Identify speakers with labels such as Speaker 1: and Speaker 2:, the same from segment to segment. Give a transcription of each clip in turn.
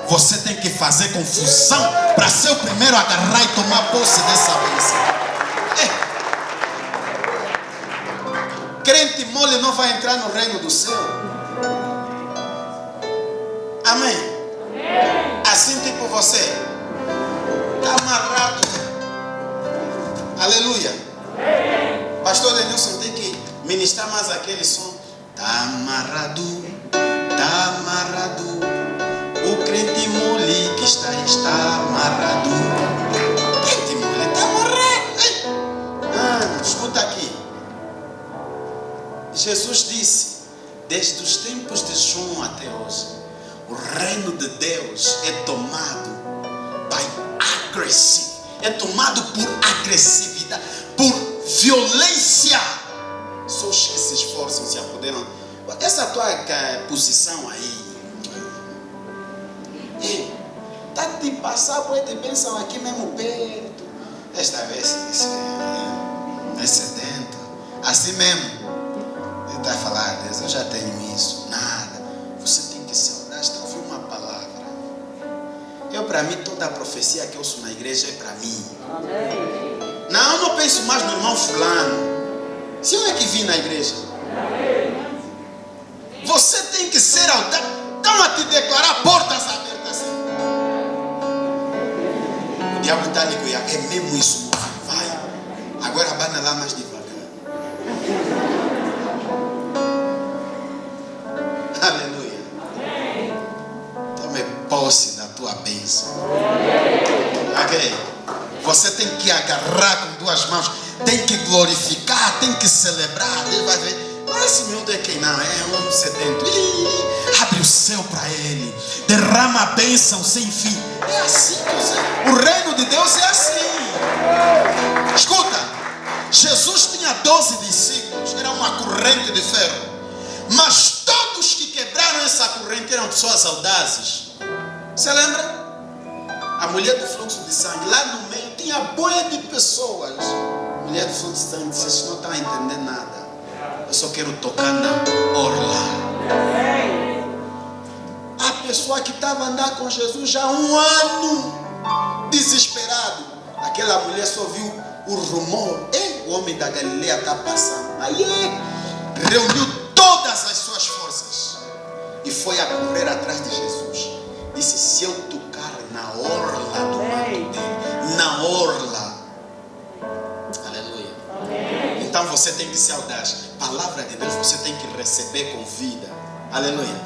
Speaker 1: você tem que fazer confusão para ser o primeiro a agarrar e tomar posse dessa bênção. Crente mole não vai entrar no reino do céu. Amém? Assim tipo você, está amarrado. Aleluia. Pastor Denilson tem que ministrar mais aquele som. Está amarrado, está amarrado. O crente mole que está amarrado. Crente mole está amarrado. Escuta aqui. Jesus disse, desde os tempos de João até hoje, o reino de Deus é tomado é tomado por agressividade, por violência. Só os que se esforçam se apoderam. Essa tua posição aí, está de passar por de bênção aqui mesmo perto. Esta vez é sedento, assim mesmo. Ele está a falar, Deus, eu já tenho isso. Nada. Você tem que ser honesto, ouvir uma palavra. Para mim, toda a profecia que eu ouço na igreja é para mim. Amém. Não, eu não penso mais no irmão fulano. Se eu é que vim na igreja. Amém. Você tem que ser audaz. Estão a te declarar portas abertas. Assim. O diabo está ali, é mesmo isso. Vai. Agora abana lá mais devagar. Aleluia. Tome posse da tua bênção. Ok? Você tem que agarrar com duas mãos. Tem que glorificar, tem que celebrar. Ele vai ver. Mas esse miúdo é quem não é? Um homem sedento. Abre o céu para ele. Derrama a bênção sem fim. É assim que o reino de Deus é assim. Escuta. Jesus tinha 12 discípulos. Era uma corrente de ferro. Mas todos que quebraram essa corrente eram pessoas audazes. Você lembra? A mulher do fluxo de sangue, lá no meio, tinha boia de pessoas. A mulher do fluxo de sangue disse, vocês não estão a entender nada. Eu só quero tocar na orla. A pessoa que estava andando com Jesus já há um ano, desesperado. Aquela mulher só viu o rumor. O homem da Galileia está passando. Aí reuniu todas as suas forças e foi a correr atrás de Jesus. Disse, se eu tocar na orla do manto dele, na orla. Aleluia. Amém. Então você tem que ser audaz. Palavra de Deus você tem que receber com vida. Aleluia.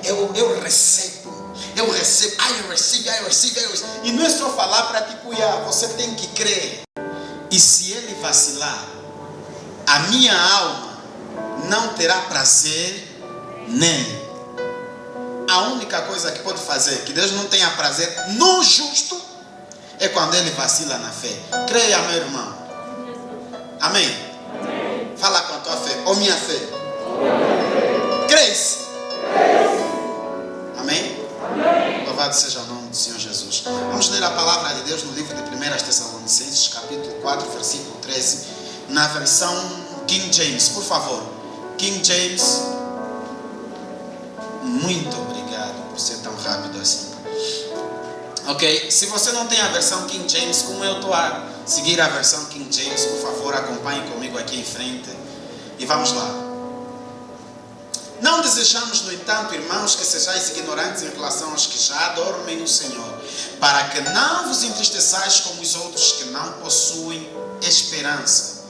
Speaker 1: Eu recebo. Eu recebo. I receive. E não é só falar para te cuidar. Você tem que crer. E se ele vacilar, a minha alma não terá prazer nele. A única coisa que pode fazer que Deus não tenha prazer no justo é quando ele vacila na fé. Creia, meu irmão. Amém? Amém. Fala com a tua fé. Ou minha fé. Crê-se. Amém? Amém? Louvado seja o nome do Senhor Jesus. Vamos ler a palavra de Deus no livro de 1 Tessalonicenses, capítulo 4, versículo 13, na versão King James, por favor. King James. Muito obrigado por ser tão rápido assim. Ok? Se você não tem a versão King James, como eu estou a seguir a versão King James, por favor, acompanhe comigo aqui em frente. E vamos lá. Não desejamos, no entanto, irmãos, que sejais ignorantes em relação aos que já dormem no Senhor, para que não vos entristeçais como os outros que não possuem esperança.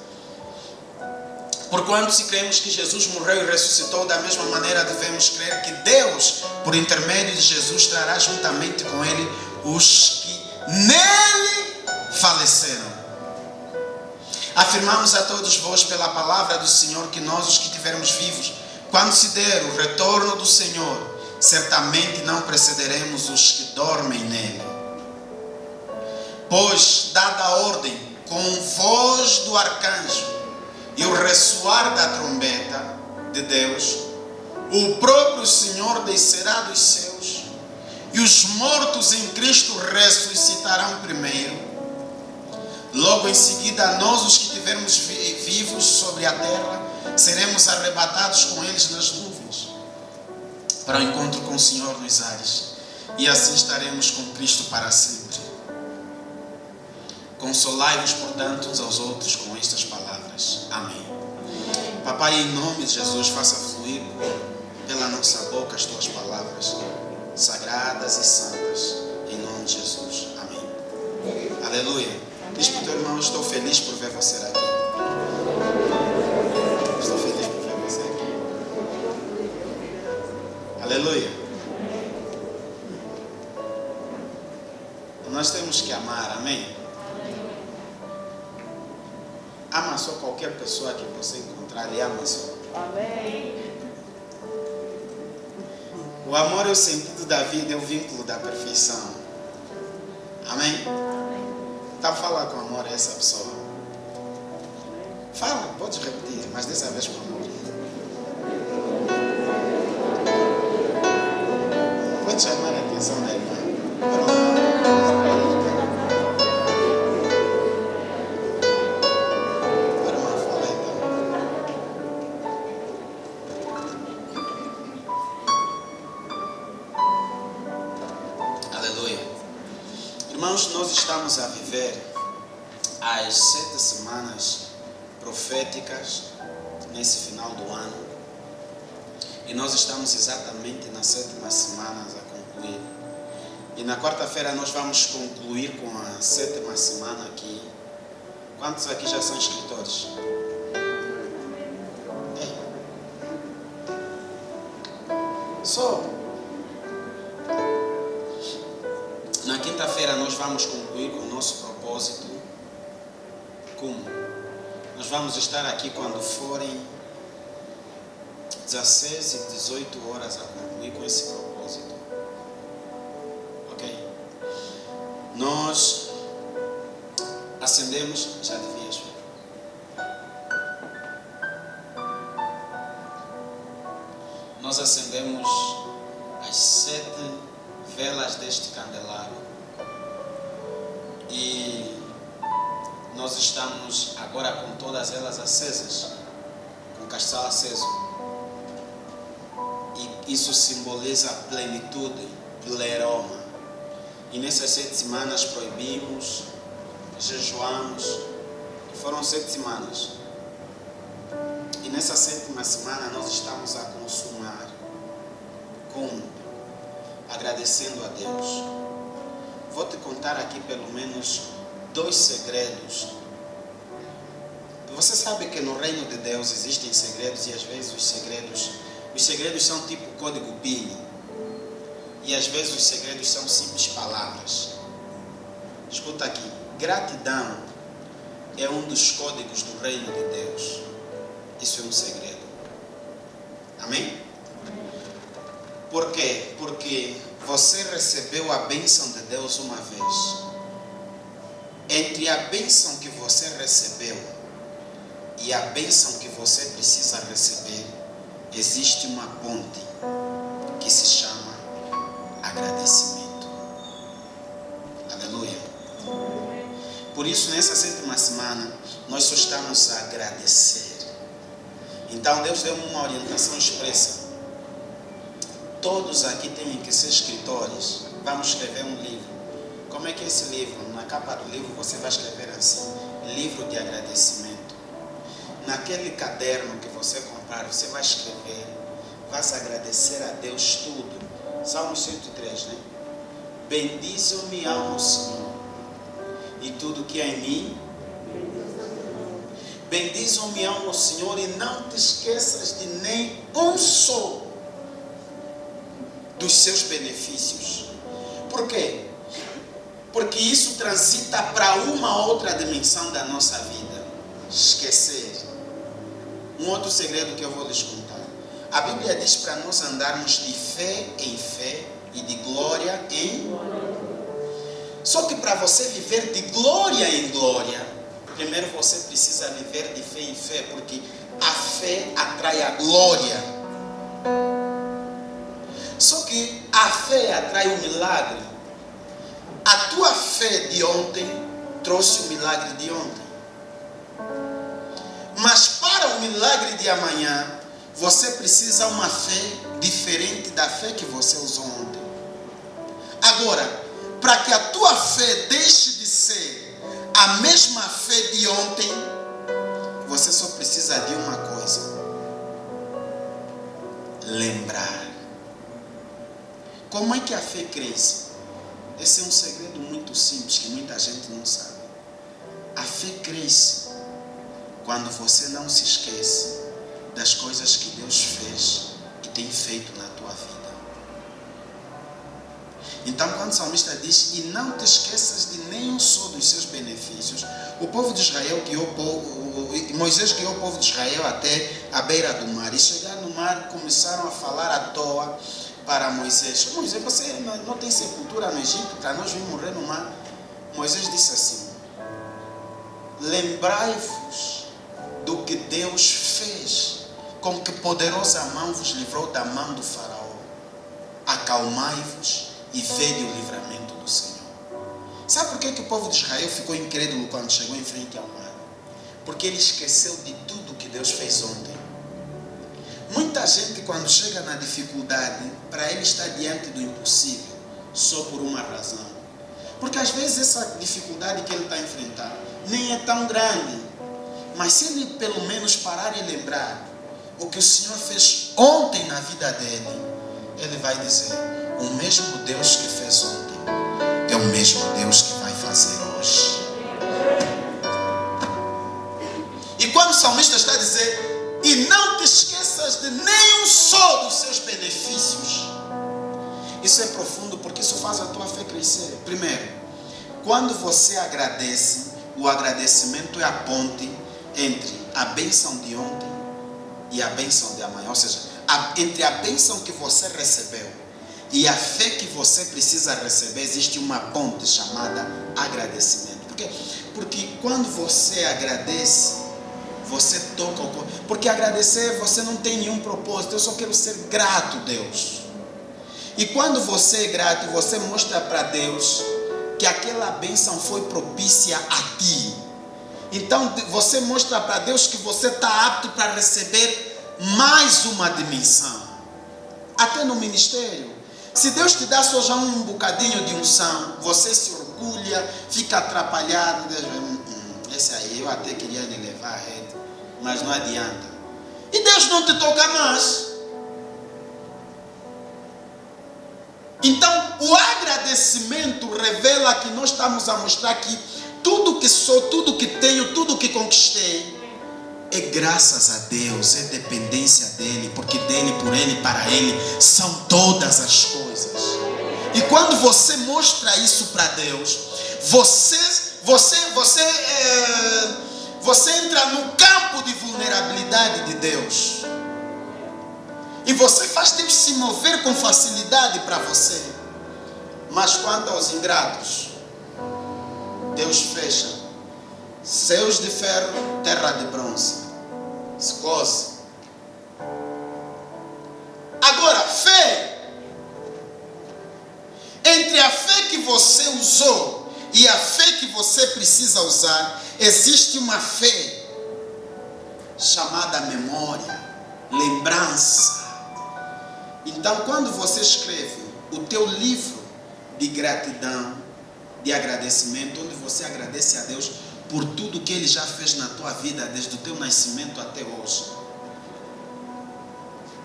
Speaker 1: Porquanto, se cremos que Jesus morreu e ressuscitou, da mesma maneira devemos crer que Deus, por intermédio de Jesus, trará juntamente com Ele os que nele faleceram. Afirmamos a todos vós pela palavra do Senhor que nós, os que estivermos vivos, quando se der o retorno do Senhor, certamente não precederemos os que dormem nele. Pois, dada a ordem, com voz do arcanjo e o ressoar da trombeta de Deus, o próprio Senhor descerá dos céus, e os mortos em Cristo ressuscitarão primeiro. Logo em seguida, nós, os que estivermos vivos sobre a terra, seremos arrebatados com eles nas nuvens, para o encontro com o Senhor nos ares. e assim estaremos com Cristo para sempre. Consolai-vos, portanto, uns aos outros com estas palavras. Amém. Papai, em nome de Jesus, faça fluir pela nossa boca as tuas palavras sagradas e santas, em nome de Jesus. Amém. Aleluia. Diz para o teu irmão: estou feliz por ver você aqui. Estou feliz por ver você aqui. Aleluia. Nós temos que amar, amém? Ama só qualquer pessoa que você encontrar e ama só.
Speaker 2: Amém.
Speaker 1: O amor é o sentido da vida, é o vínculo da perfeição. Amém? Tá a falar com amor a essa pessoa. Fala, pode repetir, mas dessa vez com amor. Pode chamar a atenção da irmã. Nós estamos a viver as 7 semanas proféticas nesse final do ano, e nós estamos exatamente na 7ª semana a concluir, e na quarta-feira nós vamos concluir com a 7ª semana aqui. Quantos aqui já são escritores? Só na quinta-feira nós vamos concluir com o nosso propósito. Como? Nós vamos estar aqui quando forem 16 e 18 horas a concluir com esse propósito. Ok? Nós acendemos, já devias. Nós acendemos as 7 velas deste candelabro. E nós estamos agora com todas elas acesas, com o castelo aceso. E isso simboliza a plenitude, pleroma. E nessas 7 semanas proibimos, jejuamos. E foram 7 semanas. E nessa 7ª semana nós estamos a consumar. Como? Agradecendo a Deus. Vou te contar aqui pelo menos 2 segredos. Você sabe que no reino de Deus existem segredos, e às vezes os segredos são tipo código PIN, e às vezes os segredos são simples palavras. Escuta aqui: gratidão é um dos códigos do reino de Deus. Isso é um segredo. Amém? Por quê? Porque você recebeu a bênção de Deus uma vez. Entre a bênção que você recebeu e a bênção que você precisa receber, existe uma ponte que se chama agradecimento. Aleluia. Por isso, nessa 7ª semana, nós só estamos a agradecer. Então, Deus deu uma orientação expressa. Todos aqui têm que ser escritores. Vamos escrever um livro. Como é que é esse livro? Na capa do livro você vai escrever assim: livro de agradecimento. Naquele caderno que você comprar, você vai escrever: vas agradecer a Deus tudo. Salmo 103, né? Bendize-me ao Senhor e tudo que há em mim. Bendize-me ao Senhor e não te esqueças de nem um só dos seus benefícios. Por quê? Porque isso transita para uma outra dimensão da nossa vida. Esquecer. Um outro segredo que eu vou lhes contar. A Bíblia diz para nós andarmos de fé em fé e de glória em glória. Só que para você viver de glória em glória, primeiro você precisa viver de fé em fé, porque a fé atrai a glória. Só que a fé atrai o milagre. A tua fé de ontem trouxe o milagre de ontem. Mas para o milagre de amanhã, você precisa uma fé diferente da fé que você usou ontem. Agora, para que a tua fé deixe de ser a mesma fé de ontem, você só precisa de uma coisa: lembrar. Como é que a fé cresce? Esse é um segredo muito simples que muita gente não sabe. A fé cresce quando você não se esquece das coisas que Deus fez e tem feito na tua vida. Então, quando o salmista diz: e não te esqueças de nenhum só dos seus benefícios, o povo de Israel Moisés guiou o povo de Israel até a beira do mar, e chegar no mar começaram a falar à toa para Moisés: Moisés, você não tem sepultura no Egito para nós vir morrer no mar? Moisés disse assim: lembrai-vos do que Deus fez, com que poderosa mão vos livrou da mão do faraó. Acalmai-vos e vede o livramento do Senhor. Sabe por que o povo de Israel ficou incrédulo quando chegou em frente ao mar? Porque ele esqueceu de tudo que Deus fez ontem. Muita gente, quando chega na dificuldade, para ele está diante do impossível, só por uma razão. Porque às vezes essa dificuldade que ele está enfrentando nem é tão grande, mas se ele pelo menos parar e lembrar o que o Senhor fez ontem na vida dele, ele vai dizer: o mesmo Deus que fez ontem é o mesmo Deus que vai fazer hoje. E quando o salmista está a dizer: e não te esqueças de nenhum só dos seus benefícios, isso é profundo, porque isso faz a tua fé crescer. Primeiro, quando você agradece, o agradecimento é a ponte entre a bênção de ontem e a bênção de amanhã. Ou seja, entre a bênção que você recebeu e a fé que você precisa receber, existe uma ponte chamada agradecimento. Por quê? Porque quando você agradece, você toca o corpo. Porque agradecer, você não tem nenhum propósito. Eu só quero ser grato, Deus. E quando você é grato, você mostra para Deus que aquela bênção foi propícia a ti. Então você mostra para Deus que você está apto para receber mais uma dimensão. Até no ministério. Se Deus te dá só já um bocadinho de unção, você se orgulha, fica atrapalhado. Esse aí eu até queria lhe levar a rede, mas não adianta. E Deus não te toca mais. Então, o agradecimento revela que nós estamos a mostrar que tudo que sou, tudo que tenho, tudo que conquistei, é graças a Deus, é dependência dEle, porque dEle, por Ele, para Ele, são todas as coisas. E quando você mostra isso para Deus, você entra no campo de vulnerabilidade de Deus. E você faz Deus se mover com facilidade para você. Mas quanto aos ingratos, Deus fecha céus de ferro, terra de bronze. Escoce. Agora, fé. Entre a fé que você usou e a fé que você precisa usar, existe uma fé chamada memória, lembrança. Então, quando você escreve o teu livro de gratidão, de agradecimento, onde você agradece a Deus por tudo que Ele já fez na tua vida, desde o teu nascimento até hoje,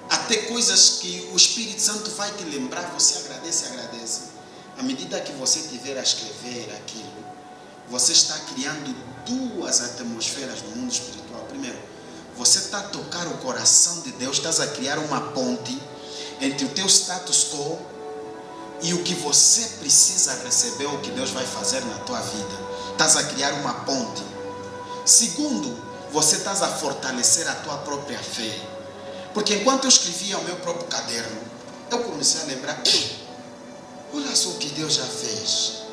Speaker 1: até coisas que o Espírito Santo vai te lembrar, você agradece. À medida que você estiver a escrever aquilo, você está criando duas atmosferas no mundo espiritual. Primeiro, você está a tocar o coração de Deus, estás a criar uma ponte entre o teu status quo e o que você precisa receber, o que Deus vai fazer na tua vida. Estás a criar uma ponte. Segundo, você estás a fortalecer a tua própria fé. Porque enquanto eu escrevia o meu próprio caderno, eu comecei a lembrar: olha só o que Deus já fez.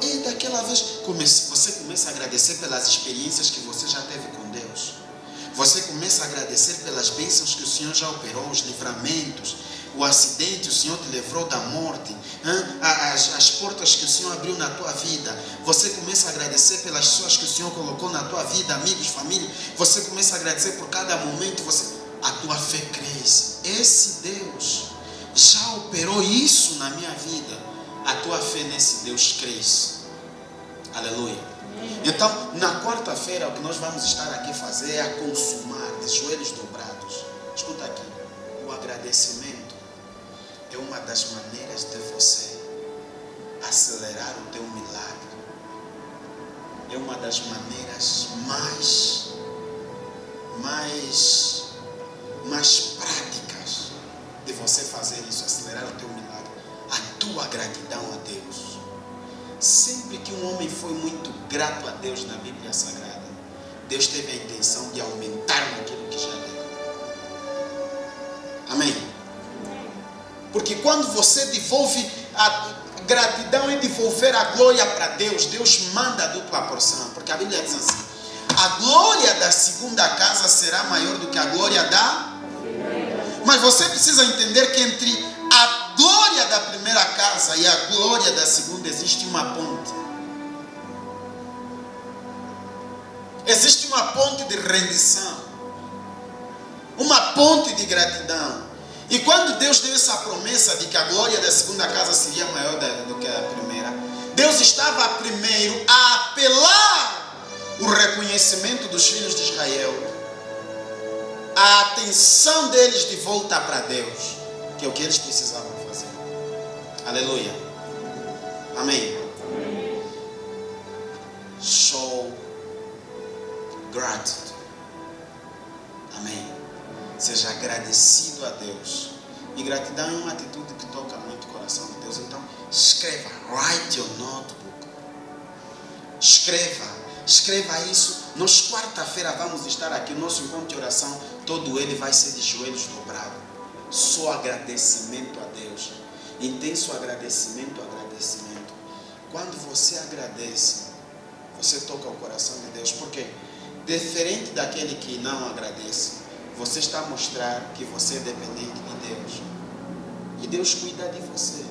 Speaker 1: E daquela vez, você começa a agradecer pelas experiências que você já teve com Deus. Você começa a agradecer pelas bênçãos que o Senhor já operou, os livramentos, o acidente, o Senhor te livrou da morte, as portas que o Senhor abriu na tua vida. Você começa a agradecer pelas pessoas que o Senhor colocou na tua vida, amigos, família. Você começa a agradecer por cada momento. A tua fé cresce. Esse Deus já operou isso na minha vida. a tua fé nesse Deus cresce. Aleluia. Então, na quarta-feira, o que nós vamos estar aqui fazer é a consumar de joelhos dobrados. Escuta aqui, o agradecimento é uma das maneiras de você acelerar o teu milagre. É uma das maneiras mais práticas de você fazer isso, acelerar o teu milagre. A tua gratidão a Deus. Sempre que um homem foi muito grato a Deus na Bíblia Sagrada, Deus teve a intenção de aumentar naquilo que já deu. Amém? Porque quando você devolve a gratidão e devolver a glória para Deus, Deus manda a dupla porção. Porque a Bíblia diz assim: a glória da segunda casa será maior do que a glória da... Mas você precisa entender que entre a glória da primeira casa e a glória da segunda existe uma ponte. Existe uma ponte de rendição, uma ponte de gratidão. E quando Deus deu essa promessa de que a glória da segunda casa seria maior do que a primeira, Deus estava primeiro a apelar o reconhecimento dos filhos de Israel, a atenção deles de volta para Deus, que é o que eles precisavam fazer. Aleluia. Amém. Show gratitude. Amém. Seja agradecido a Deus. E gratidão é uma atitude que toca muito o coração de Deus. Então, escreva. Write your notebook. Escreva isso. Nós quarta-feira vamos estar aqui. Nosso encontro de oração, todo ele vai ser de joelhos dobrados. Só agradecimento a Deus. Intenso agradecimento. Quando você agradece, você toca o coração de Deus. Por quê? Diferente daquele que não agradece, você está a mostrar que você é dependente de Deus. E Deus cuida de você.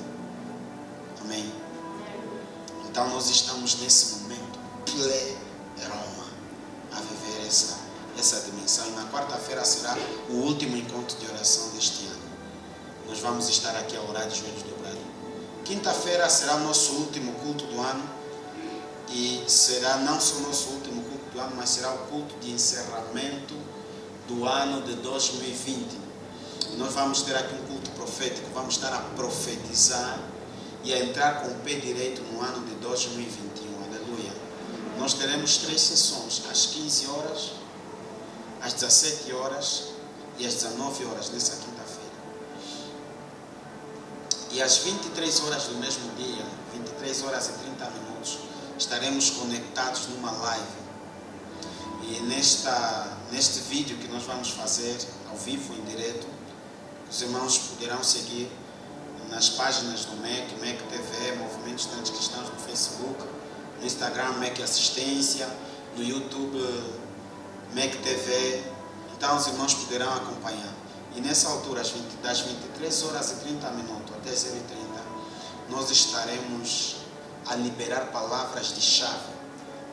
Speaker 1: Amém? Então nós estamos nesse momento pleroma a viver essa dimensão. E na quarta-feira será o último encontro de oração deste ano. Nós vamos estar aqui a orar de joelhos dobrados. Quinta-feira será o nosso último culto do ano. E será não só o nosso último culto do ano, mas será o culto de encerramento do ano de 2020. E nós vamos ter aqui um culto profético. Vamos estar a profetizar e a entrar com o pé direito no ano de 2021. Aleluia. Nós teremos 3 sessões, às 15 horas, às 17 horas e às 19 horas, nessa quinta-feira. E às 23 horas do mesmo dia, 23 horas e 30 minutos, estaremos conectados numa live. E neste vídeo que nós vamos fazer ao vivo, em direto, os irmãos poderão seguir nas páginas do MEC TV, Movimento Estudantes Cristãos no Facebook, no Instagram MEC Assistência, no YouTube MEC TV. Então os irmãos poderão acompanhar. E nessa altura, das 23 horas e 30 minutos até 0h30, nós estaremos a liberar palavras de chave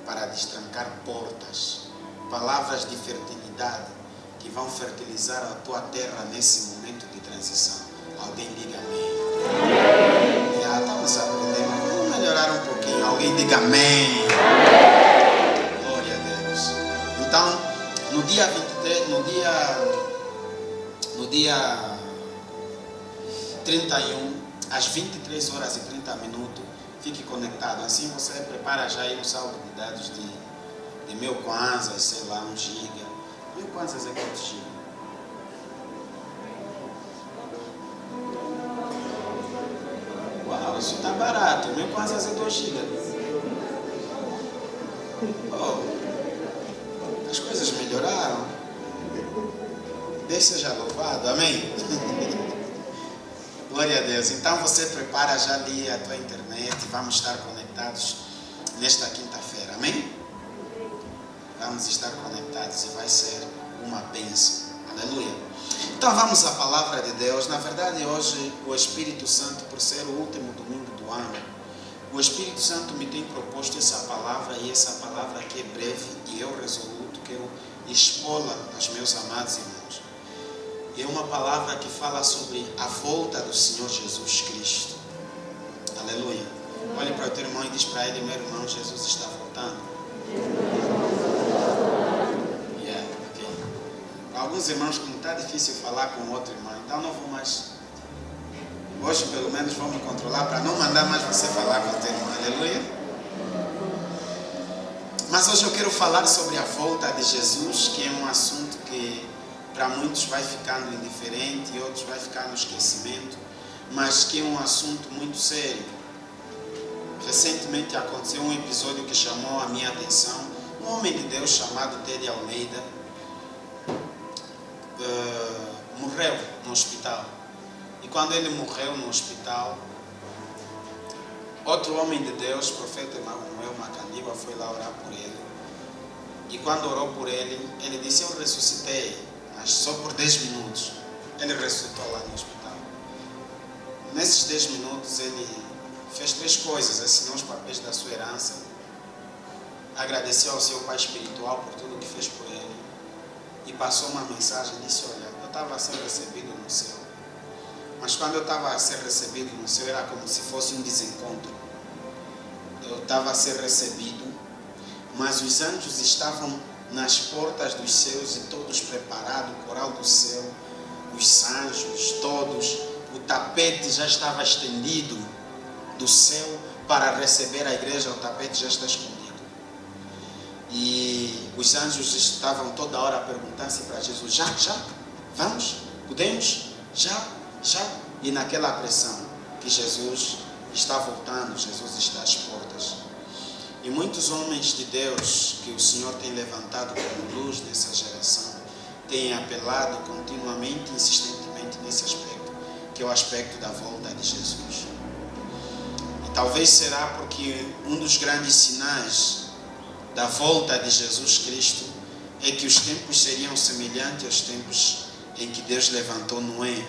Speaker 1: para destrancar portas. Palavras de fertilidade que vão fertilizar a tua terra nesse momento de transição. Alguém diga amém. Já estamos aprendendo. Vamos melhorar um pouquinho. Alguém diga amém. Glória a Deus. Então, no dia 23, no dia 31, às 23 horas e 30 minutos, fique conectado. Assim você prepara já aí um saldo de dados de 1000 kwanzas, sei lá, 1 giga. 1000 kwanzas é quantos giga? Uau, isso está barato. 1000 kwanzas é 2 gigas. Oh, as coisas melhoraram. Deus seja louvado, amém? Glória a Deus. Então você prepara já ali a tua internet e vamos estar conectados nesta quinta-feira, amém? Vamos estar conectados e vai ser uma bênção. Aleluia. Então vamos à palavra de Deus. Na verdade, hoje o Espírito Santo, por ser o último domingo do ano, o Espírito Santo me tem proposto essa palavra, e essa palavra aqui é breve e eu resoluto que eu expô-la aos meus amados irmãos. É uma palavra que fala sobre a volta do Senhor Jesus Cristo. Aleluia. Olhe para o teu irmão e diz para ele: meu irmão, Jesus está voltando. Okay. Alguns irmãos, como está difícil falar com outro irmão, então não vou mais. Hoje pelo menos vou me controlar para não mandar mais você falar com o teu irmão. Aleluia. Mas hoje eu quero falar sobre a volta de Jesus, que é um assunto que para muitos vai ficando indiferente e outros vai ficar no esquecimento, mas que é um assunto muito sério. Recentemente aconteceu um episódio que chamou a minha atenção. Um homem de Deus chamado Teddy Almeida morreu no hospital. E quando ele morreu no hospital, outro homem de Deus, profeta Emanuel Macandiba, foi lá orar por ele. E quando orou por ele, ele disse: eu ressuscitei, mas só por 10 minutos. Ele ressuscitou lá no hospital. Nesses 10 minutos ele fez 3 coisas: assinou os papéis da sua herança, agradeceu ao seu pai espiritual por tudo que fez por ele e passou uma mensagem. Disse: olha, eu estava a ser recebido no céu, mas quando eu estava a ser recebido no céu era como se fosse um desencontro. Eu estava a ser recebido, mas os anjos estavam nas portas dos céus e todos preparados, o coral do céu, os anjos todos, o tapete já estava estendido do céu para receber a igreja. O tapete já está escondido. E os anjos estavam toda hora perguntando para Jesus: já, vamos, podemos, já. E naquela pressão que Jesus está voltando, Jesus está às portas. E muitos homens de Deus que o Senhor tem levantado como luz nessa geração têm apelado continuamente, insistentemente nesse aspecto, que é o aspecto da volta de Jesus. E talvez será porque um dos grandes sinais da volta de Jesus Cristo é que os tempos seriam semelhantes aos tempos em que Deus levantou Noé.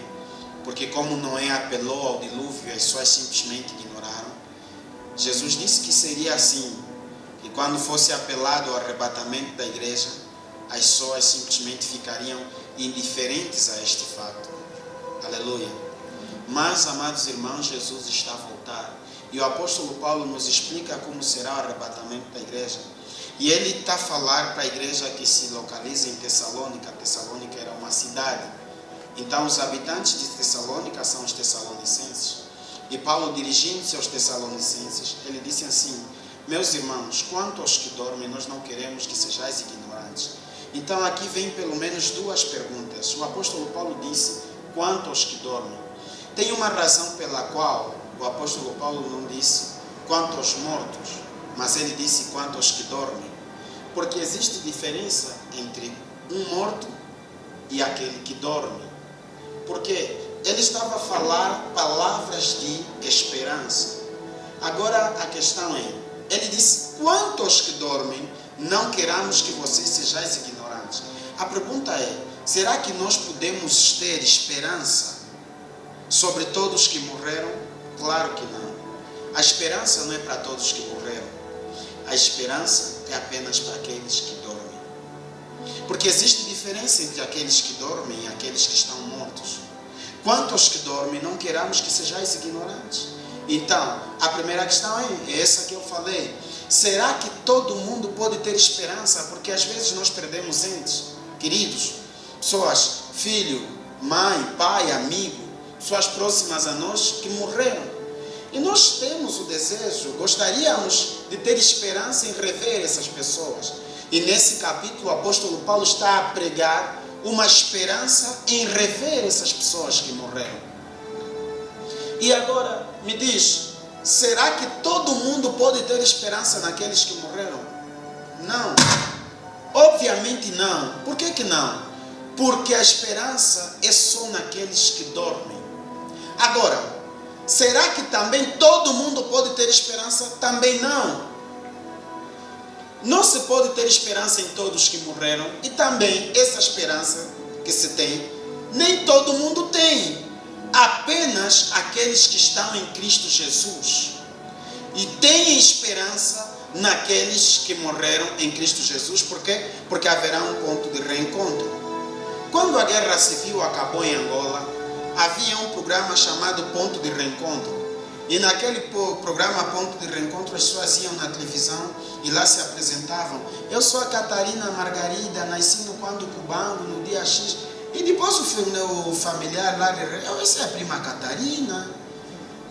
Speaker 1: Porque como Noé apelou ao dilúvio e as pessoas simplesmente ignoraram, Jesus disse que seria assim, que quando fosse apelado ao arrebatamento da igreja, as pessoas simplesmente ficariam indiferentes a este fato. Aleluia. Mas, amados irmãos, Jesus está a voltar. E o apóstolo Paulo nos explica como será o arrebatamento da igreja. E ele está a falar para a igreja que se localiza em Tessalônica. Tessalônica era uma cidade. Então, os habitantes de Tessalônica são os tessalonicenses. E Paulo, dirigindo-se aos tessalonicenses, ele disse assim: meus irmãos, quanto aos que dormem, nós não queremos que sejais ignorantes. Então, aqui vem pelo menos 2 perguntas. O apóstolo Paulo disse: quanto aos que dormem. Tem uma razão pela qual o apóstolo Paulo não disse quanto aos mortos, mas ele disse quanto aos que dormem. Porque existe diferença entre um morto e aquele que dorme. Porque ele estava a falar palavras de esperança. Agora a questão é, ele disse: quanto aos que dormem, não queramos que vocês sejais ignorantes. A pergunta é: será que nós podemos ter esperança sobre todos que morreram? Claro que não. A esperança não é para todos que morreram. A esperança é apenas para aqueles que dormem. Porque existe diferença entre aqueles que dormem e aqueles que estão mortos. Quanto aos que dormem, não queramos que sejais ignorantes. Então, a primeira questão é essa que eu falei. Será que todo mundo pode ter esperança? Porque às vezes nós perdemos entes queridos, pessoas, filho, mãe, pai, amigo, pessoas próximas a nós que morreram. E nós temos o desejo, gostaríamos de ter esperança em rever essas pessoas. E nesse capítulo o apóstolo Paulo está a pregar uma esperança em rever essas pessoas que morreram. E agora, me diz, será que todo mundo pode ter esperança naqueles que morreram? Não. Obviamente não. Por que não? Porque a esperança é só naqueles que dormem. Agora, será que também todo mundo pode ter esperança? Também não. Não se pode ter esperança em todos que morreram. E também essa esperança que se tem, nem todo mundo tem. Apenas aqueles que estão em Cristo Jesus. E têm esperança naqueles que morreram em Cristo Jesus. Por quê? Porque haverá um ponto de reencontro. Quando a guerra civil acabou em Angola, havia um programa chamado Ponto de Reencontro. E naquele programa Ponto de Reencontro, as pessoas iam na televisão e lá se apresentavam. Eu sou a Catarina Margarida, nasci no Quando Cubango, no dia X. E depois o familiar lá, essa é a prima Catarina.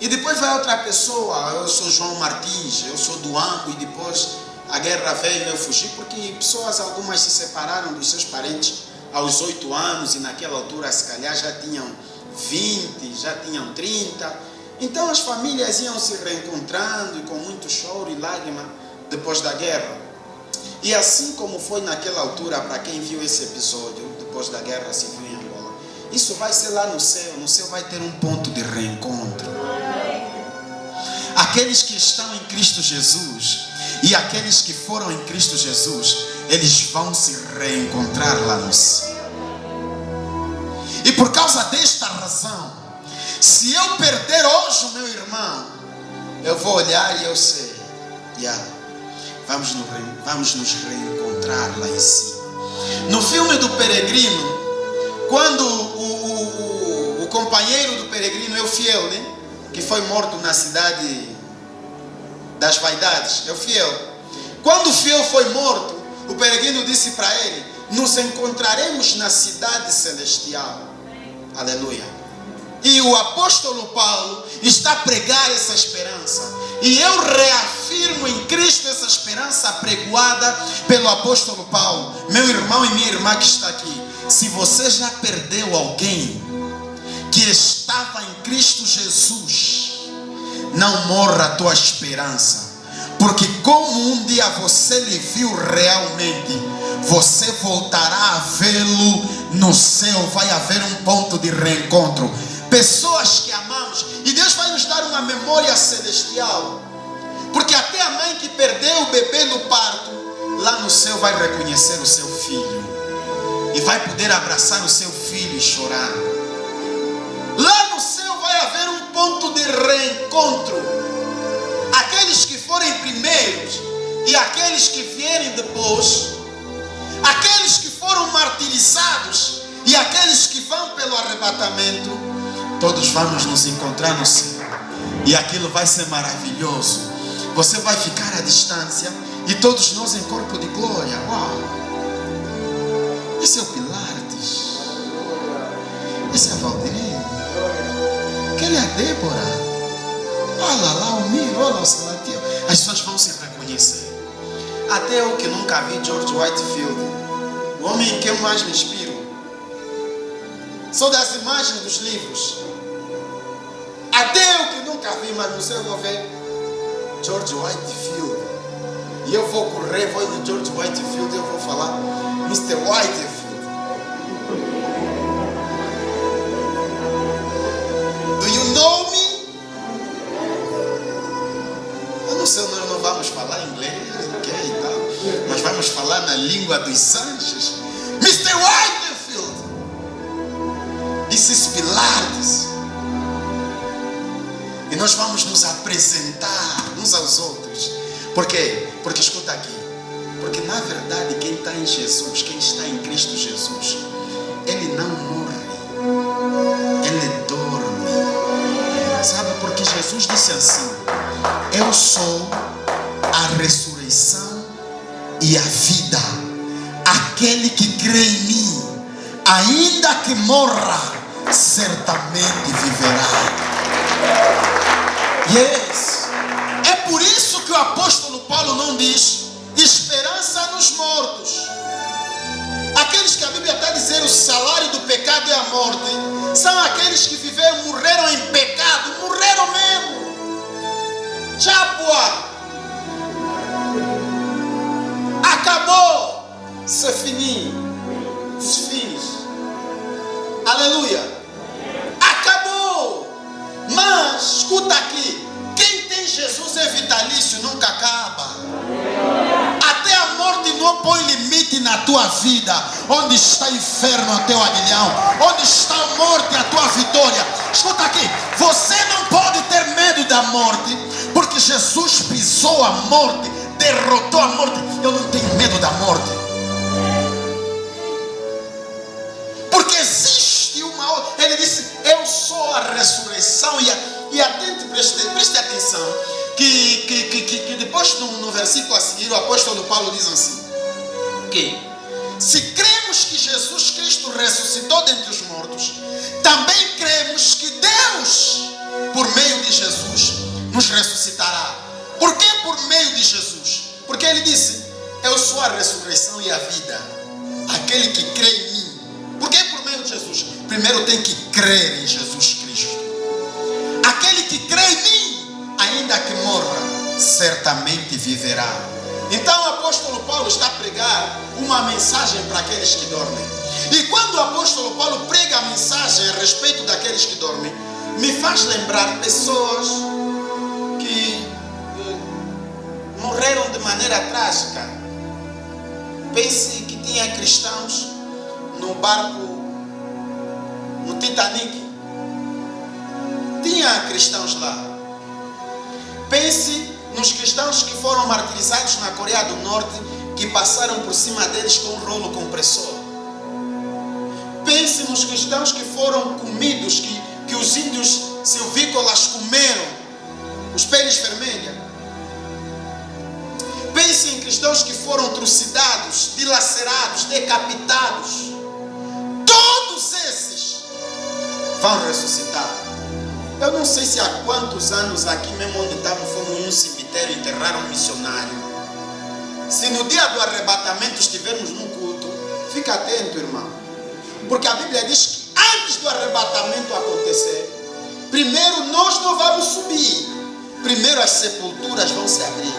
Speaker 1: E depois vai outra pessoa, eu sou João Martins, eu sou do Ambo. E depois a guerra veio e eu fugi, porque pessoas algumas se separaram dos seus parentes aos 8 anos. E naquela altura, se calhar, já tinham 20, já tinham 30. Então as famílias iam se reencontrando e com muito choro e lágrima depois da guerra. E assim como foi naquela altura, para quem viu esse episódio, depois da guerra se viu em Angola, isso vai ser lá no céu vai ter um ponto de reencontro. Aqueles que estão em Cristo Jesus e aqueles que foram em Cristo Jesus, eles vão se reencontrar lá no céu. E por causa desta razão, se eu perder hoje o meu irmão, eu vou olhar e eu sei, vamos nos reencontrar lá em cima. No filme do Peregrino, quando o companheiro do peregrino é o Fiel, né? Que foi morto na cidade das vaidades, é o Fiel. Quando o Fiel foi morto, o peregrino disse para ele: nos encontraremos na cidade celestial. Aleluia. E o apóstolo Paulo está a pregar essa esperança. E eu reafirmo em Cristo essa esperança apregoada pelo apóstolo Paulo. Meu irmão e minha irmã que está aqui, se você já perdeu alguém que estava em Cristo Jesus, não morra a tua esperança. Porque como um dia você lhe viu realmente, você voltará a vê-lo no céu. Vai haver um ponto de reencontro. Pessoas que amamos, e Deus vai nos dar uma memória celestial, porque até a mãe que perdeu o bebê no parto, lá no céu vai reconhecer o seu filho, e vai poder abraçar o seu filho e chorar. Lá no céu vai haver um ponto de reencontro. Aqueles que forem primeiros e aqueles que vierem depois, aqueles que foram martirizados e aqueles que vão pelo arrebatamento, todos vamos nos encontrar no céu. E aquilo vai ser maravilhoso. Você vai ficar à distância e todos nós em corpo de glória. Uau! Esse é o Pilates. Esse é a Valdirene. Aquele é a Débora. Olha lá o Miro, olha o Salatiel. As pessoas vão se reconhecer. Até eu que nunca vi George Whitefield, o homem em que eu mais me inspiro, sou das imagens dos livros. Até eu que nunca vi, mas no céu eu vou ver George Whitefield. E eu vou correr, vou no George Whitefield e eu vou falar: Mr. Whitefield, do you know me? Eu não sei, nós não vamos falar inglês, ok e tal, mas vamos falar na língua dos anjos. Mr. Whitefield, this is Pilates. E nós vamos nos apresentar uns aos outros. Por quê? Porque escuta aqui. Porque na verdade quem está em Jesus, quem está em Cristo Jesus, ele não morre, ele dorme. Sabe, porque Jesus disse assim: eu sou a ressurreição e a vida. Aquele que crê em mim, ainda que morra, certamente viverá. Yes. É por isso que o apóstolo Paulo não diz esperança nos mortos. Aqueles que a Bíblia está dizendo o salário do pecado é a morte, são aqueles que viveram, morreram em pecado, morreram mesmo. Tchapua. Acabou. C'est fini. It's finished. Aleluia. Acabou. Mas, escuta aqui, quem tem Jesus é vitalício, nunca acaba. Até a morte não põe limite na tua vida. Onde está o inferno, o teu aguilhão? Onde está a morte, a tua vitória? Escuta aqui, você não pode ter medo da morte, porque Jesus pisou a morte, derrotou a morte. Eu não tenho medo da morte, porque existe uma outra. Ele disse: eu sou a ressurreição E atente, preste atenção, que depois no versículo a seguir, o apóstolo Paulo diz assim, que se cremos que Jesus Cristo ressuscitou dentre os mortos, também cremos que Deus, por meio de Jesus, nos ressuscitará. Por que por meio de Jesus? Porque ele disse, eu sou a ressurreição e a vida. Aquele que crê em mim. Por que por meio de Jesus? Primeiro tem que crer em Jesus Cristo. Aquele que crê em mim, ainda que morra, certamente viverá. Então o apóstolo Paulo está a pregar uma mensagem para aqueles que dormem. E quando o apóstolo Paulo prega a mensagem a respeito daqueles que dormem, me faz lembrar pessoas que morreram de maneira trágica. Pense que tinha cristãos no barco, no Titanic. Tinha cristãos lá. Pense nos cristãos que foram martirizados na Coreia do Norte, que passaram por cima deles com um rolo compressor. Pense nos cristãos que foram comidos, que os índios silvícolas comeram, os peles vermelhos. Pense em cristãos que foram trucidados, dilacerados, decapitados. Todos esses vão ressuscitar. Eu não sei se há quantos anos aqui mesmo onde estamos fomos em um cemitério e enterraram um missionário. Se no dia do arrebatamento estivermos num culto, fica atento, irmão. Porque a Bíblia diz que antes do arrebatamento acontecer, primeiro nós não vamos subir. Primeiro as sepulturas vão se abrir.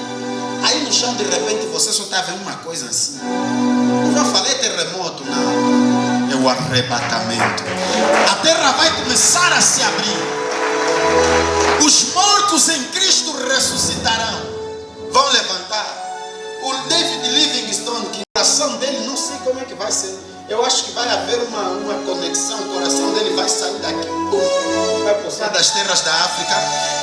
Speaker 1: Aí no chão de repente você só está vendo uma coisa assim. Não vou falar terremoto, não. É o arrebatamento. A terra vai começar a se abrir. Os mortos em Cristo ressuscitarão. Vão levantar. O David Livingstone, que a oração dele, não sei como é que vai ser. Eu acho que vai haver uma conexão. O coração dele vai sair daqui. Vai passar das terras da África.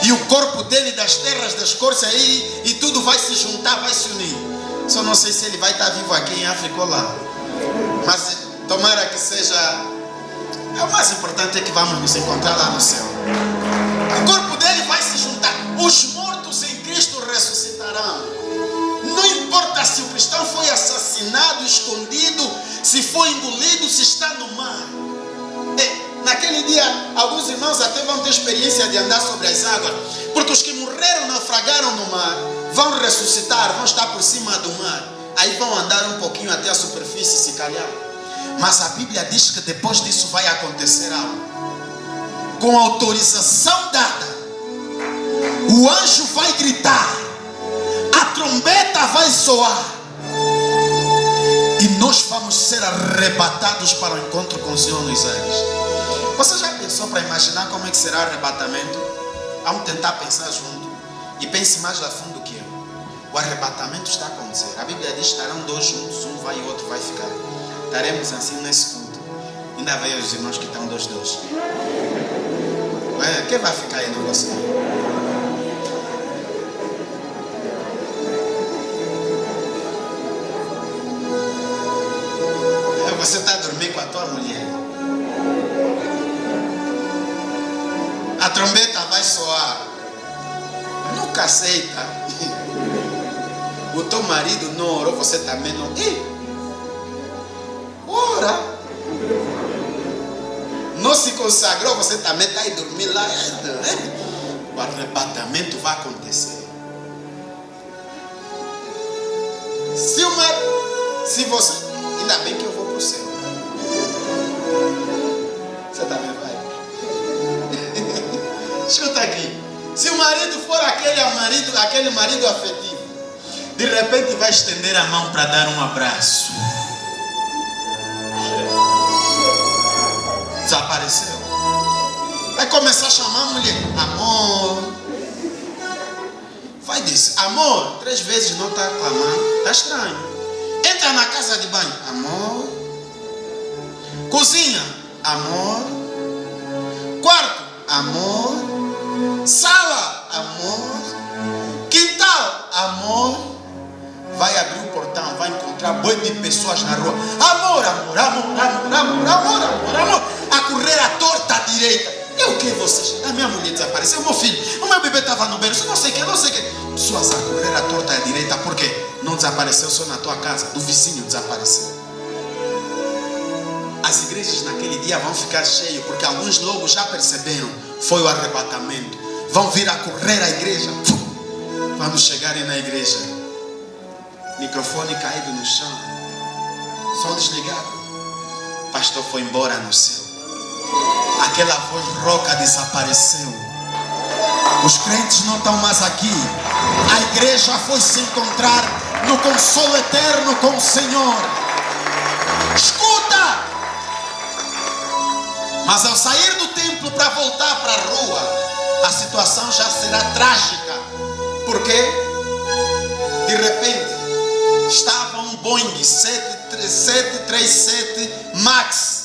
Speaker 1: E o corpo dele das terras da Escócia aí. E tudo vai se juntar, vai se unir. Só não sei se ele vai estar vivo aqui em África ou lá. Mas tomara que seja. O mais importante é que vamos nos encontrar lá no céu. O corpo dele vai se juntar. Os mortos em Cristo ressuscitarão. Não importa se o cristão foi assassinado, escondido, se foi engolido, se está no mar. Naquele dia, alguns irmãos até vão ter experiência de andar sobre as águas. Porque os que morreram, naufragaram no mar, vão ressuscitar, vão estar por cima do mar. Aí vão andar um pouquinho até a superfície, se calhar. Mas a Bíblia diz que depois disso vai acontecer algo. Com autorização dada, o anjo vai gritar, a trombeta vai soar, e nós vamos ser arrebatados para o encontro com o Senhor nos ares. Você já pensou para imaginar como é que será o arrebatamento? Vamos tentar pensar junto. E pense mais a fundo que eu. O arrebatamento está a acontecer. A Bíblia diz que estarão dois juntos, um vai e o outro vai ficar. Estaremos assim nesse culto. Ainda veio os irmãos que estão dois. Quem vai ficar aí no você? Você está a dormir com a tua mulher. A trombeta vai soar. Nunca aceita. O teu marido não orou, você também não. Ora. Não se consagrou, você também está aí dormir lá. O arrebatamento vai acontecer. Se você. Ainda bem que eu vou para o céu. Você também vai. Escuta aqui. Se o marido for aquele marido afetivo, de repente vai estender a mão para dar um abraço. Desapareceu. Vai começar a chamar a mulher. Amor. Vai dizer, amor, 3 vezes não está clamando. Está estranho. Entra na casa de banho. Amor. Cozinha. Amor. Quarto. Amor. Sala. Amor. Quintal. Amor. Vai abrir o portão, vai encontrar boi de pessoas na rua. Amor. A correr à torta à direita. E o que vocês? A minha mulher desapareceu, o meu filho, o meu bebê estava no berço, não sei o que, não sei o que. Pessoas a correr à torta e à direita, por quê? Não desapareceu só na tua casa, do vizinho desapareceu. As igrejas naquele dia vão ficar cheias, porque alguns logo já perceberam, foi o arrebatamento. Vão vir a correr à igreja. Quando chegarem na igreja, microfone caído no chão, som desligado, pastor foi embora no céu. Aquela voz rouca desapareceu. Os crentes não estão mais aqui. A igreja foi se encontrar no consolo eterno com o Senhor. Escuta! Mas ao sair do templo para voltar para a rua, a situação já será trágica. Porque de repente estava um Boeing 737 Max,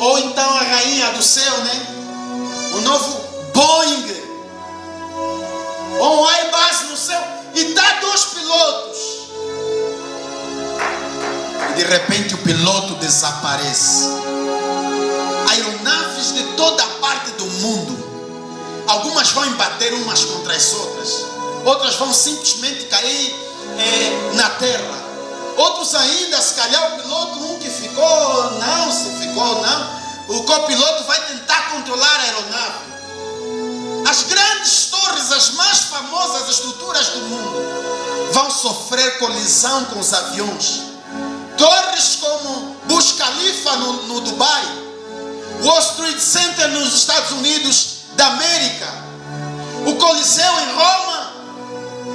Speaker 1: ou então a rainha do céu, né? O novo Boeing, ou um Airbus no céu, e dá 2 pilotos. E de repente o piloto desaparece. Aeronaves de toda a parte do mundo, algumas vão embater umas contra as outras, outras vão simplesmente cair na terra. Outros ainda, se calhar o piloto, um que ficou, não, se ficou, não, o copiloto vai tentar controlar a aeronave. As grandes torres, as mais famosas estruturas do mundo, vão sofrer colisão com os aviões. Torres como Burj Khalifa no Dubai, Wall Street Center nos Estados Unidos da América, o Coliseu em Roma,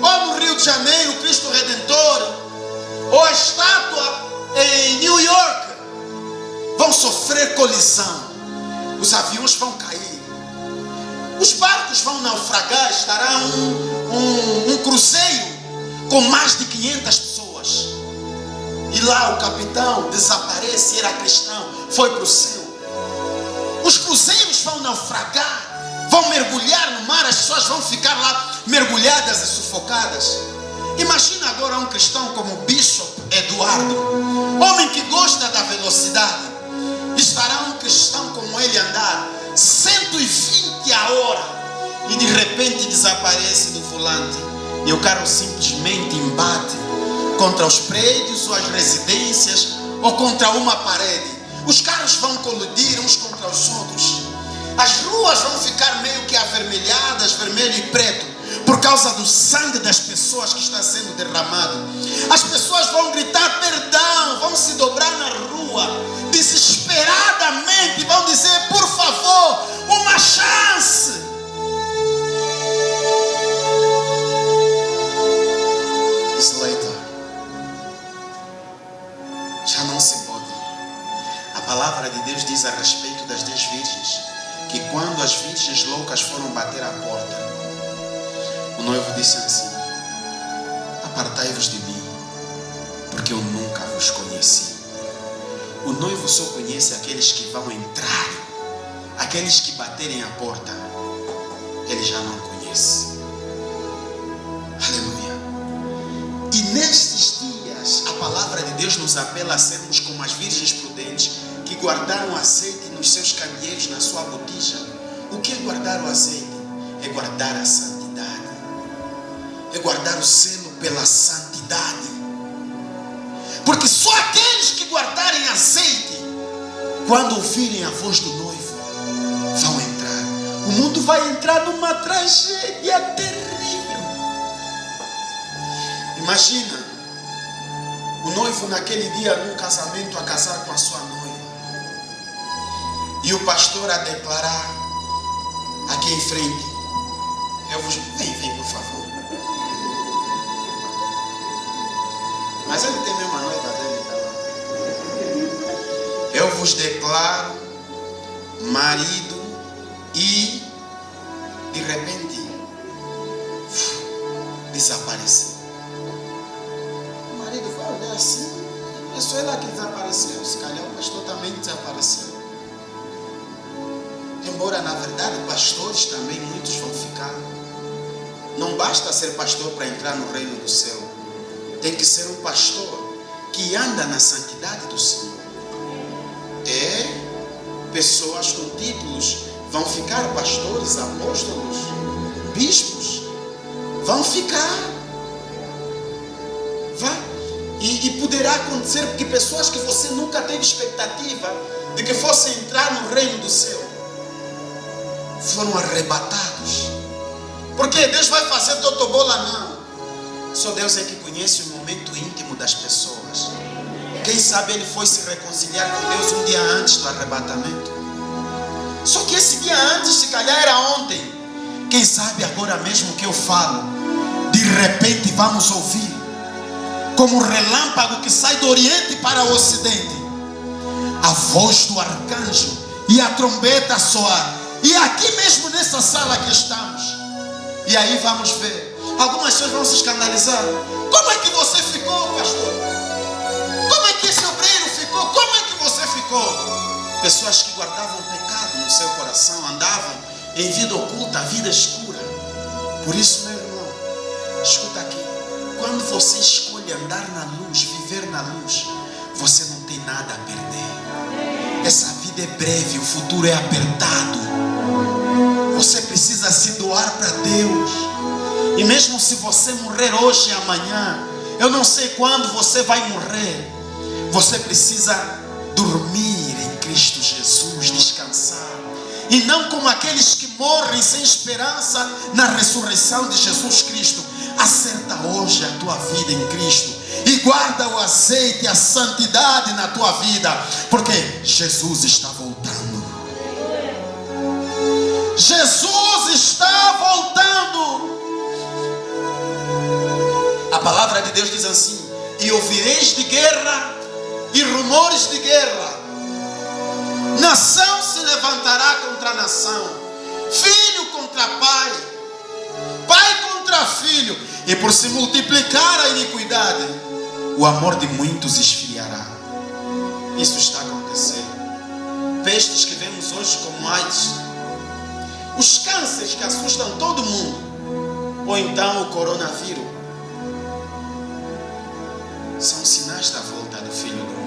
Speaker 1: ou no Rio de Janeiro, Cristo Redentor, ou a estátua em New York, vão sofrer colisão. Os aviões vão cair, os barcos vão naufragar. Estará um cruzeiro com mais de 500 pessoas, e lá o capitão desaparece, era cristão, foi para o céu. Os cruzeiros vão naufragar, vão mergulhar no mar, as pessoas vão ficar lá mergulhadas e sufocadas. Imagina agora um cristão como Bishop Eduardo, homem que gosta da velocidade. Estará um cristão como ele andar 120 a hora e de repente desaparece do volante, e o carro simplesmente embate contra os prédios ou as residências ou contra uma parede. Os carros vão colidir uns contra os outros. As ruas vão ficar meio que avermelhadas, vermelho e preto, por causa do sangue das pessoas que está sendo derramado. As pessoas vão gritar perdão, vão se dobrar na rua, desesperadamente, vão dizer: por favor, uma chance. Slater, já não se pode. A palavra de Deus diz a respeito das 10 virgens, que quando as virgens loucas foram bater à porta, o noivo disse assim: apartai-vos de mim, porque eu nunca vos conheci. O noivo só conhece aqueles que vão entrar, aqueles que baterem a porta, ele já não conhece. Aleluia. E nestes dias, a palavra de Deus nos apela a sermos como as virgens prudentes, que guardaram azeite nos seus candeeiros, na sua botija. O que é guardar o azeite? É guardar a santidade, é guardar o zelo pela santidade. Porque só aqueles que guardarem azeite, quando ouvirem a voz do noivo, vão entrar. O mundo vai entrar numa tragédia terrível. Imagina o noivo naquele dia num casamento, a casar com a sua noiva, e o pastor a declarar aqui em frente: vem por favor. Mas ele tem mesmo a noiva dele, tá lá. Eu vos declaro marido, e de repente desapareceu. O marido vai olhar assim: é só ela que desapareceu, se calhar o pastor também desapareceu. Embora na verdade pastores também muitos vão ficar. Não basta ser pastor para entrar no reino do céu. Tem que ser um pastor que anda na santidade do Senhor. Pessoas com títulos Vão ficar pastores, apóstolos, bispos. Vão ficar. E poderá acontecer porque pessoas que você nunca teve expectativa de que fossem entrar no reino do céu foram arrebatados. Porque Deus vai fazer totobola? Não. Só Deus é que conhece o momento íntimo das pessoas. Quem sabe ele foi se reconciliar com Deus um dia antes do arrebatamento. Só que esse dia antes, se calhar era ontem. Quem sabe agora mesmo que eu falo, de repente vamos ouvir, como um relâmpago que sai do Oriente para o Ocidente, a voz do arcanjo e a trombeta soar. E aqui mesmo nessa sala que estamos. E aí vamos ver. Algumas pessoas vão se escandalizar. Como é que você ficou, pastor? Como é que esse obreiro ficou? Como é que você ficou? Pessoas que guardavam pecado no seu coração, andavam em vida oculta, vida escura. Por isso, meu irmão, escuta aqui. Quando você escolhe andar na luz, viver na luz, você não tem nada a perder. Essa vida é breve, o futuro é apertado. Você precisa se doar para Deus. E mesmo se você morrer hoje e amanhã, eu não sei quando você vai morrer, você precisa dormir em Cristo Jesus, descansar. E não como aqueles que morrem sem esperança na ressurreição de Jesus Cristo. Acerta hoje a tua vida em Cristo e guarda o azeite e a santidade na tua vida, porque Jesus está voltando. Jesus está voltando. A palavra de Deus diz assim: e ouvireis de guerra e rumores de guerra. Nação se levantará contra nação, filho contra pai, pai contra filho, e por se multiplicar a iniquidade, o amor de muitos esfriará. Isso está acontecendo. Pestes que vemos hoje como AIDS, os cânceres que assustam todo mundo, ou então o coronavírus, são sinais da volta do Filho do Homem.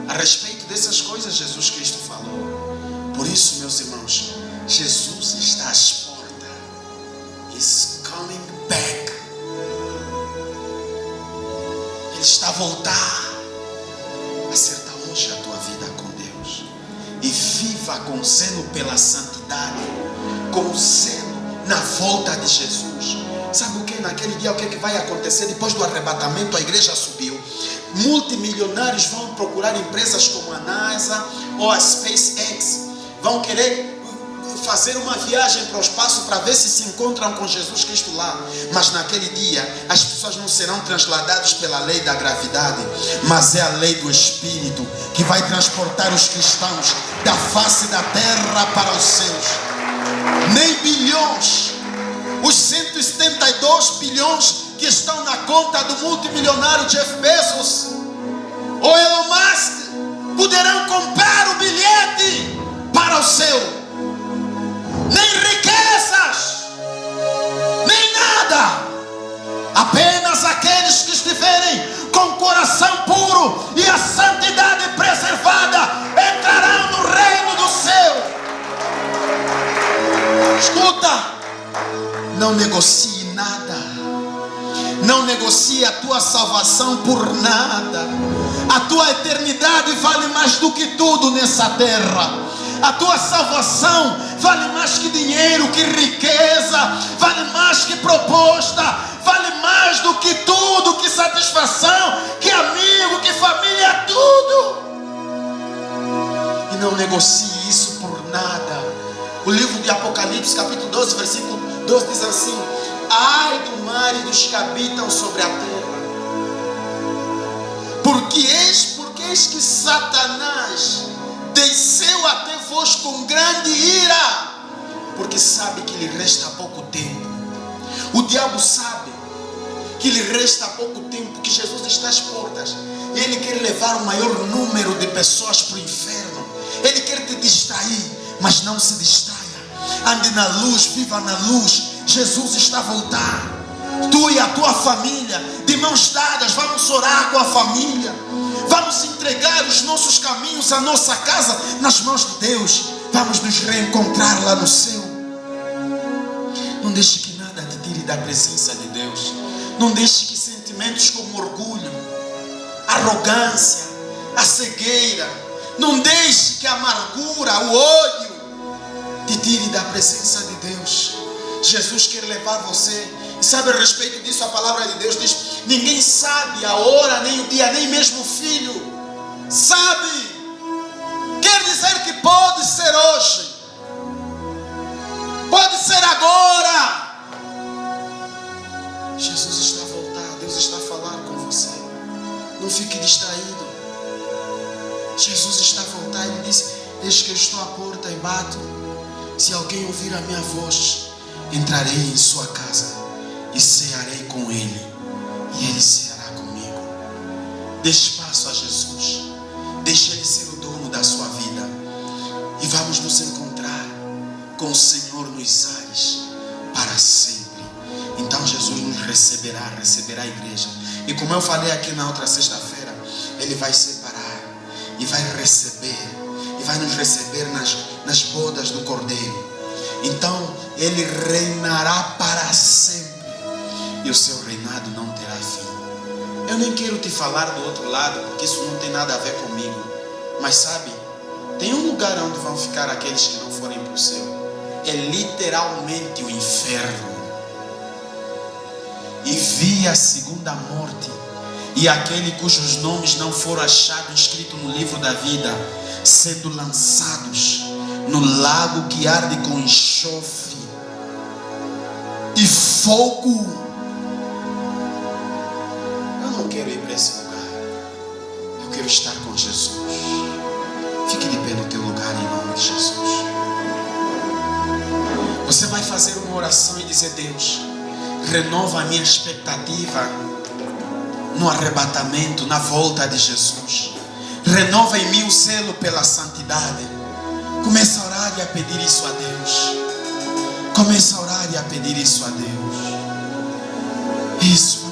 Speaker 1: A respeito dessas coisas Jesus Cristo falou. Por isso, meus irmãos, Jesus está às portas. He's coming back. Ele está a voltar. Acerta hoje a tua vida com Deus e viva com zelo pela santidade, com zelo na volta de Jesus. Sabe o que? Naquele dia, o que vai acontecer? Depois do arrebatamento, a igreja subiu. Multimilionários vão procurar empresas como a NASA ou a SpaceX. Vão querer fazer uma viagem para o espaço para ver se encontram com Jesus Cristo lá. Mas naquele dia, as pessoas não serão transladadas pela lei da gravidade, mas é a lei do Espírito que vai transportar os cristãos da face da terra para os céus. Nem bilhões, os 172 bilhões que estão na conta do multimilionário Jeff Bezos ou Elon Musk poderão comprar o bilhete para o céu. Nem riquezas, nem nada. Apenas aqueles que estiverem com o coração puro e a santidade preservada entrarão no reino do céu. Escuta, não negocie nada. Não negocie a tua salvação por nada. A tua eternidade vale mais do que tudo nessa terra. A tua salvação vale mais que dinheiro, que riqueza, vale mais que proposta, vale mais do que tudo, que satisfação, que amigo, que família, tudo. E não negocie isso por nada. O livro de Apocalipse, capítulo 12, versículo 12 diz assim: ai do mar e dos que habitam sobre a terra, porque eis que Satanás desceu até vós com grande ira, porque sabe que lhe resta pouco tempo. O diabo sabe que lhe resta pouco tempo, que Jesus está às portas, e ele quer levar o maior número de pessoas para o inferno. Ele quer te distrair, mas não se distraia. Ande na luz, viva na luz. Jesus está a voltar. Tu e a tua família, de mãos dadas, vamos orar com a família. Vamos entregar os nossos caminhos, a nossa casa nas mãos de Deus. Vamos nos reencontrar lá no céu. Não deixe que nada te tire da presença de Deus. Não deixe que sentimentos como orgulho, arrogância, a cegueira, não deixe que a amargura, o ódio te tire da presença de Deus. Jesus quer levar você. E sabe a respeito disso, a palavra de Deus diz: ninguém sabe a hora, nem o dia, nem mesmo o filho sabe. Quer dizer que pode ser hoje, pode ser agora. Jesus está a voltar, Deus está a falar com você. Não fique distraído. Jesus está a voltar. Ele disse: eis que eu estou à porta e bato. Se alguém ouvir a minha voz, entrarei em sua casa e cearei com ele, e ele ceará comigo. Dê espaço a Jesus. Deixe ele ser o dono da sua vida. E vamos nos encontrar com o Senhor nos ares para sempre. Então Jesus nos receberá a igreja. E como eu falei aqui na outra sexta-feira, Ele vai separar e vai receber, e vai nos receber nas bodas do Cordeiro. Então Ele reinará para sempre, e o seu reinado não terá fim. Eu nem quero te falar do outro lado, porque isso não tem nada a ver comigo. Mas sabe, tem um lugar onde vão ficar aqueles que não forem para o céu. É literalmente o inferno. E vi a segunda morte, e aquele cujos nomes não foram achados escritos no livro da vida, sendo lançados no lago que arde com enxofre e fogo. Eu não quero ir para esse lugar. Eu quero estar com Jesus. Fique de pé no teu lugar em nome de Jesus. Você vai fazer uma oração e dizer: Deus, renova a minha expectativa no arrebatamento, na volta de Jesus. Renova em mim o zelo pela santidade. Começa a orar e a pedir isso a Deus. Começa a orar e a pedir isso a Deus. Isso.